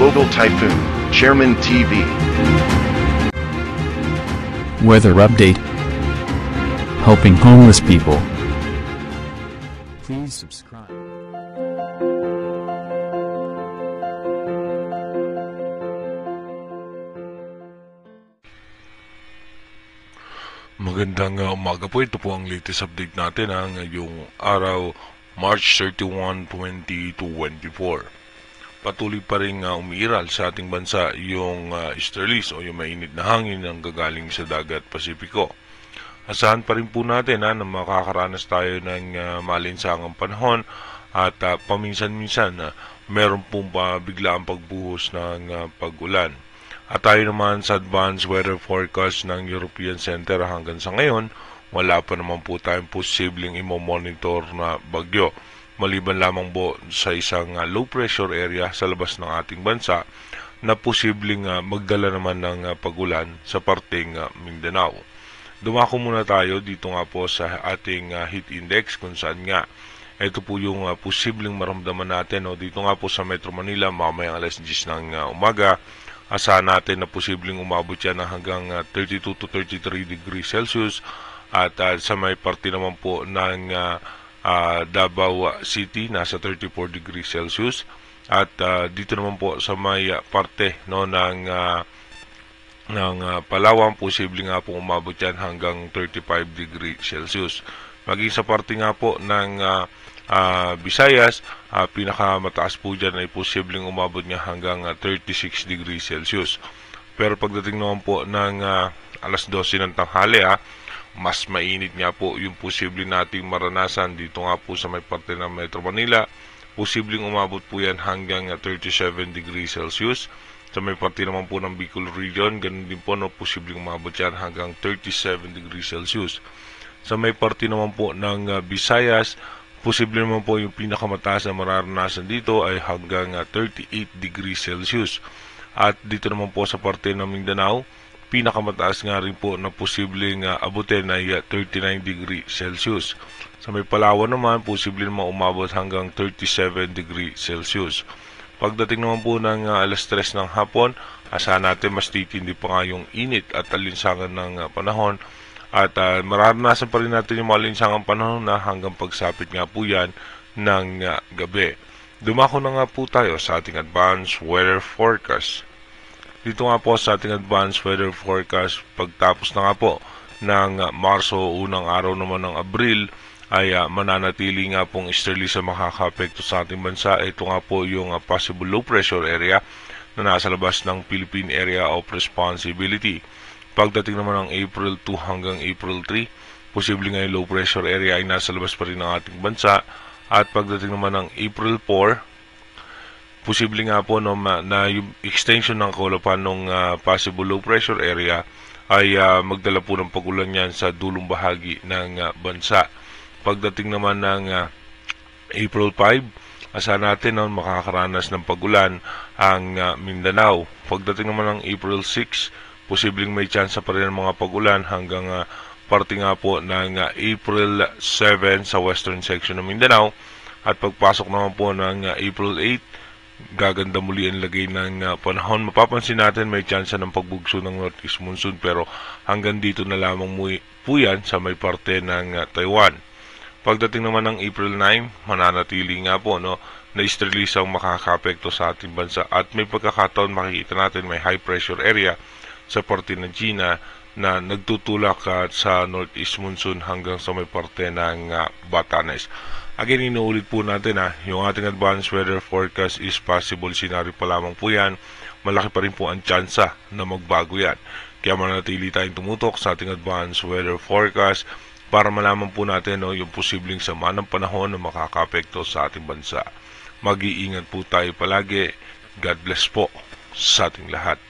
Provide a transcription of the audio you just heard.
Global Typhoon, Chairman TV. Weather update. Helping homeless people. Please subscribe. Magandang umaga po. Ito po ang latest update natin ngayong araw, March 31, 2024. Patuloy pa rin umiiral sa ating bansa yung easterlies o yung mainit na hangin ng gagaling sa dagat Pasipiko. Asahan pa rin po natin na makakaranas tayo ng malinsangang panahon at paminsan-minsan meron pong biglaang pagbuhos ng pag-ulan. At tayo naman sa advanced weather forecast ng European Center hanggang sa ngayon, wala pa naman po tayong posibleng imo-monitor na bagyo. Maliban lamang po sa isang low pressure area sa labas ng ating bansa na posibleng magdala naman ng pag-ulan sa parteng Mindanao. Dumako muna tayo dito nga po sa ating heat index kung saan nga ito po yung posibleng maramdaman natin dito nga po sa Metro Manila mamayang alas 10 ng umaga. Asahan natin na posibleng umabot yan hanggang 32 to 33 degrees Celsius at sa may parte naman po ng Davao City nasa 34 degrees Celsius at dito naman po sa may parte ng Palawan posibleng nga po umabot yan hanggang 35 degrees Celsius. Maging sa parte nga po ng Visayas, pinakamataas po dyan ay posibleng umabot niya hanggang 36 degrees Celsius. Pero pagdating naman po ng alas 12 ng tanghali, mas mainit nga po yung posibleng nating maranasan dito nga po sa may parte ng Metro Manila. Posibleng umabot po yan hanggang 37 degrees Celsius. Sa may parte naman po ng Bicol region, ganun din po posibleng umabot yan hanggang 37 degrees Celsius. Sa may parte naman po ng Visayas, posible naman po yung pinakamataas na mararanasan dito ay hanggang 38 degrees Celsius. At dito naman po sa parte ng Mindanao, pinakamataas nga rin po na posibleng abutin ay 39 degrees Celsius. Sa may Palawan naman, posible naman umabot hanggang 37 degrees Celsius. Pagdating naman po ng alas 3 ng hapon, asahan natin mas titindi pa nga yung init at alinsangan ng panahon. At mararanasan pa rin natin yung malinsangang panahon na hanggang pagsapit nga po yan ng gabi. Dumako na nga po tayo sa ating advanced weather forecast. Dito nga po sa ating advanced weather forecast, pagtapos na nga po ng Marso, unang araw naman ng Abril, ay mananatili nga pong easterly sa makaka-apekto sa ating bansa. Ito nga po yung possible low pressure area na nasa labas ng Philippine Area of Responsibility. Pagdating naman ng April 2 hanggang April 3, posibleng nga yung low pressure area ay nasa labas pa rin ng ating bansa. At pagdating naman ng April 4, posibleng nga po na yung extension ng kaulapan ng possible low pressure area ay magdala po ng pag-ulan yan sa dulong bahagi ng bansa. Pagdating naman ng April 5, asahan natin makakaranas ng pag-ulan ang Mindanao. Pagdating naman ng April 6, posibleng may chance pa rin ng mga pag-ulan hanggang parte nga po ng April 7 sa western section ng Mindanao. At pagpasok naman po ng April 8, gaganda muli ang lagay ng panahon. Mapapansin natin may chance ng pagbugso ng northeast monsoon pero hanggang dito na lamang po yan sa may parte ng Taiwan. Pagdating naman ng April 9, mananatili nga po na easterly ang makaka-apekto sa ating bansa at may pagkakataon makikita natin may high pressure area sa parte ng China na nagtutulak sa northeast monsoon hanggang sa may parte ng Batanes. Again, inuulit po natin yung ating advanced weather forecast is possible scenario pa lamang po yan. Malaki pa rin po ang tsansa na magbago yan. Kaya manatili tayong tumutok sa ating advanced weather forecast para malaman po natin yung posibleng sama ng panahon na makaka-apekto sa ating bansa. Mag-iingat po tayo palagi. God bless po sa ating lahat.